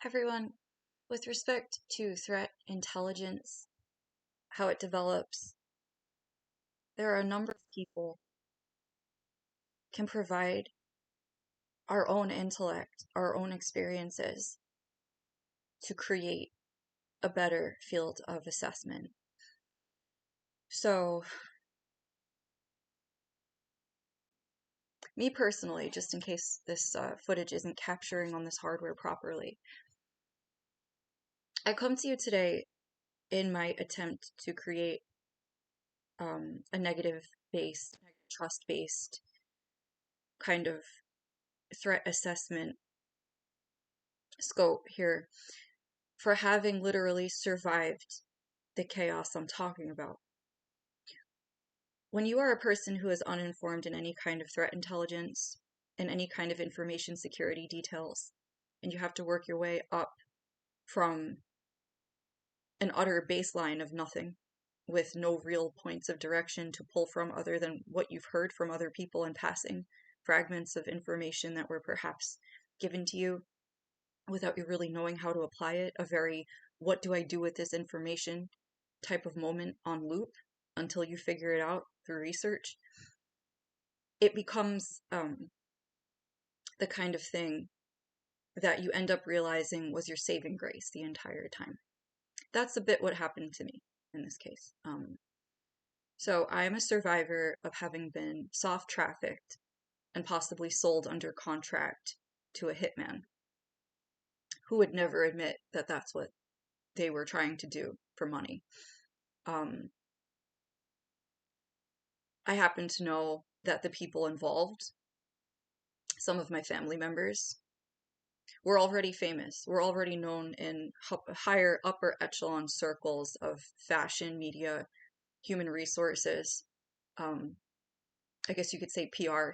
Everyone, with respect to threat intelligence, how it develops, there are a number of people can provide our own intellect, our own experiences to create a better field of assessment. So, me personally, just in case this footage isn't capturing on this hardware properly, I come to you today in my attempt to create a negative-based, trust-based kind of threat assessment scope here for having literally survived the chaos I'm talking about. When you are a person who is uninformed in any kind of threat intelligence and any kind of information security details, and you have to work your way up from an utter baseline of nothing with no real points of direction to pull from other than what you've heard from other people in passing, fragments of information that were perhaps given to you without you really knowing how to apply it, a very what do I do with this information type of moment on loop until you figure it out through research, it becomes the kind of thing that you end up realizing was your saving grace the entire time. That's a bit what happened to me in this case. So I am a survivor of having been soft trafficked and possibly sold under contract to a hitman who would never admit that that's what they were trying to do for money. I happen to know that the people involved, some of my family members, were already famous. We're already known in higher upper echelon circles of fashion, media, human resources. I guess you could say PR.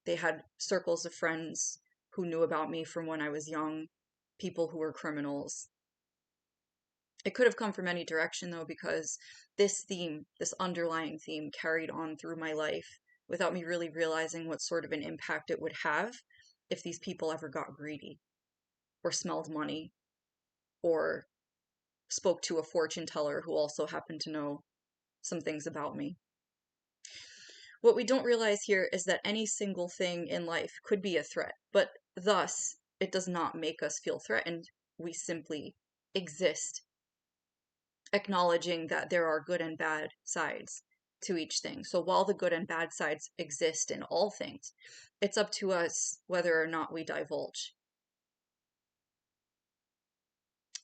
They had circles of friends who knew about me from when I was young, people who were criminals. It could have come from any direction though, because this theme, this underlying theme, carried on through my life without me really realizing what sort of an impact it would have if these people ever got greedy or smelled money or spoke to a fortune teller who also happened to know some things about me. What we don't realize here is that any single thing in life could be a threat, but thus it does not make us feel threatened. We simply exist, acknowledging that there are good and bad sides to each thing. So while the good and bad sides exist in all things, it's up to us whether or not we divulge.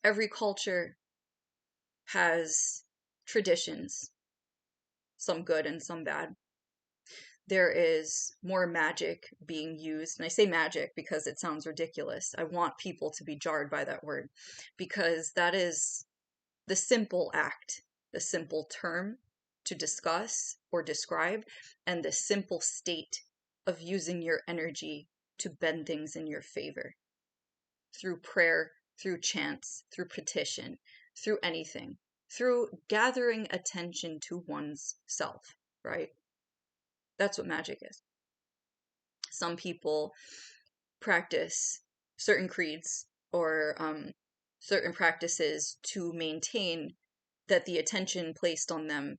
Every culture has traditions, some good and some bad. There is more magic being used, and I say magic because it sounds ridiculous. I want people to be jarred by that word, because that is the simple act, the simple term to discuss or describe, and the simple state of using your energy to bend things in your favor through prayer, through chants, through petition, through anything, through gathering attention to one's self, right? That's what magic is. Some people practice certain creeds or certain practices to maintain that the attention placed on them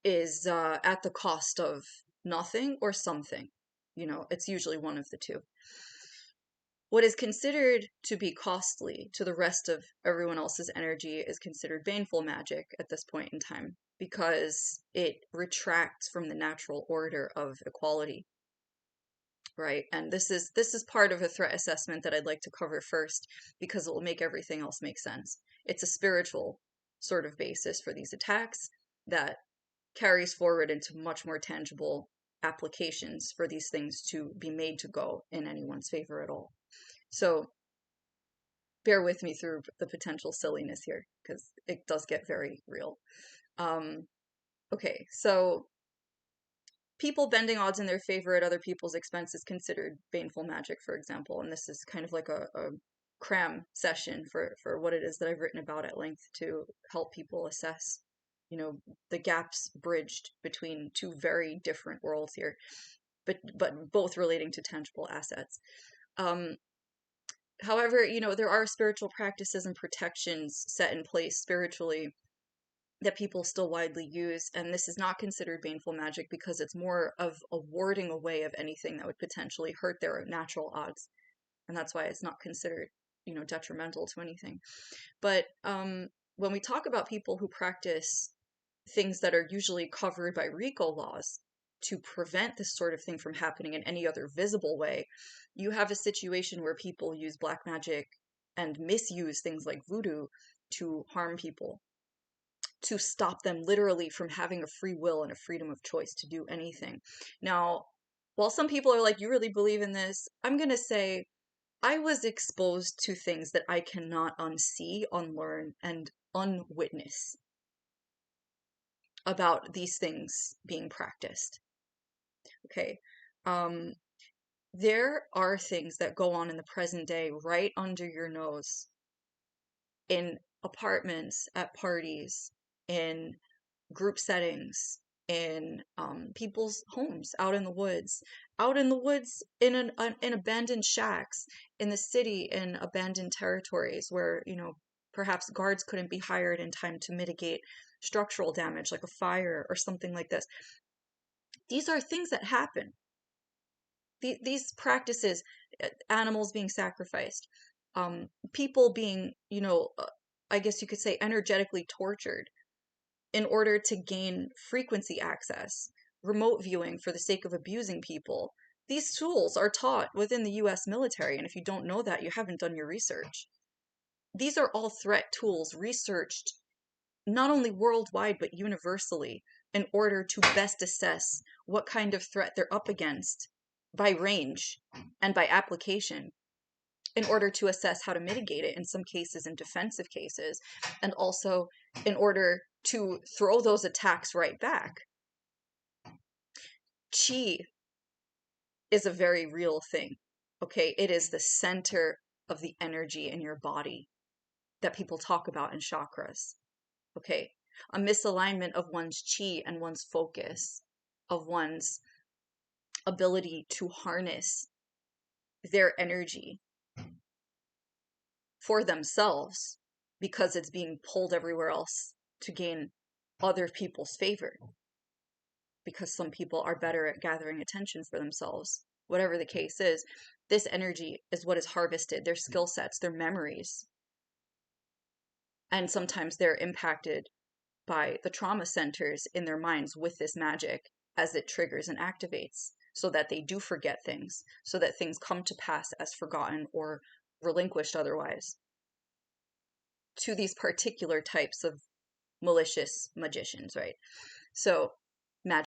is at the cost of nothing or something. You know, it's usually one of the two. What is considered to be costly to the rest of everyone else's energy is considered baneful magic at this point in time, because it retracts from the natural order of equality, right? And this is part of a threat assessment that I'd like to cover first, because it will make everything else make sense. It's a spiritual sort of basis for these attacks that carries forward into much more tangible applications for these things to be made to go in anyone's favor at all. So bear with me through the potential silliness here, because it does get very real. Okay, so people bending odds in their favor at other people's expense is considered baneful magic, for example, and this is kind of like a cram session for what it is that I've written about at length to help people assess, you know, the gaps bridged between two very different worlds here. but both relating to tangible assets. Um, However, there are spiritual practices and protections set in place spiritually that people still widely use, and this is not considered baneful magic because it's more of a warding away of anything that would potentially hurt their natural odds, and that's why it's not considered, detrimental to anything. But when we talk about people who practice things that are usually covered by RICO laws to prevent this sort of thing from happening in any other visible way, you have a situation where people use black magic and misuse things like voodoo to harm people, to stop them literally from having a free will and a freedom of choice to do anything. Now, while some people are like, you really believe in this? I'm going to say I was exposed to things that I cannot unsee, unlearn, and unwitness about these things being practiced. Okay. Um, there are things that go on in the present day right under your nose, in apartments, at parties, in group settings, in people's homes, out in the woods, in abandoned shacks, in the city, in abandoned territories where perhaps guards couldn't be hired in time to mitigate structural damage like a fire or something like this. These are things that happen. These practices, animals being sacrificed, people being, I guess you could say, energetically tortured in order to gain frequency access, remote viewing for the sake of abusing people. These tools are taught within the US military, and if you don't know that, you haven't done your research. These are all threat tools researched not only worldwide but universally in order to best assess what kind of threat they're up against by range and by application, in order to assess how to mitigate it in some cases, in defensive cases, and also in order to throw those attacks right back. Chi is a very real thing. Okay, it is the center of the energy in your body that people talk about in chakras. Okay, a misalignment of one's chi and one's focus, of one's ability to harness their energy for themselves because it's being pulled everywhere else to gain other people's favor, because some people are better at gathering attention for themselves. Whatever the case is, this energy is what is harvested, their skill sets, their memories. And sometimes they're impacted by the trauma centers in their minds with this magic as it triggers and activates, so that they do forget things, so that things come to pass as forgotten or relinquished otherwise to these particular types of malicious magicians, right? So magic